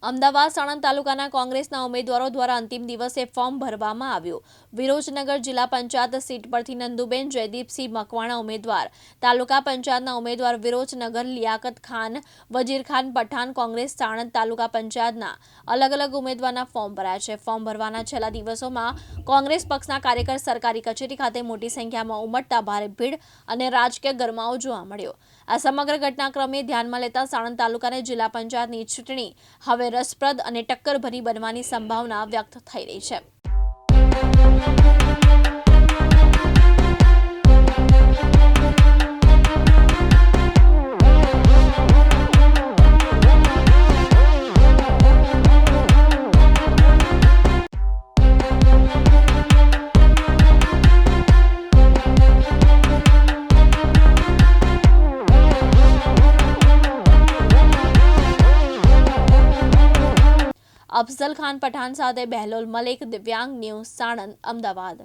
અમદાવાદ સાણંદ તાલુકાના કોંગ્રેસના ઉમેદવારો દ્વારા અંતિમ દિવસે ફોર્મ ભરવામાં આવ્યું। વિરોજનગર જિલ્લા પંચાયત સીટ પરથી નંદુબેન જયદીપસિંહ મકવાણા ઉમેદવાર, તાલુકા પંચાયતના ઉમેદવાર વિરોજનગર લિયાકત ખાન, વજીર ખાન પઠાણ કોંગ્રેસ સાણંદ તાલુકા પંચાયતના અલગ ઉમેદવારના ફોર્મ ભરાયા છે। ફોર્મ ભરવાના છેલ્લા દિવસોમાં કોંગ્રેસ પક્ષના કાર્યકર સરકારી કચેરી ખાતે મોટી સંખ્યામાં ઉમટતા ભારે ભીડ અને રાજકીય ગરમાવો જોવા મળ્યો। આ સમગ્ર ઘટનાક્રમને ધ્યાનમાં લેતા સાણંદ તાલુકાની જિલ્લા પંચાયતની ચૂંટણી હવે રસપ્રદ અને ટક્કરભરી બનવાની સંભાવના વ્યક્ત થઈ રહી છે। અફઝલ ખાન પઠાણ સાથે બહેલોલ મલિક, દિવ્યાંગ ન્યૂઝ, સાણંદ, અમદાવાદ।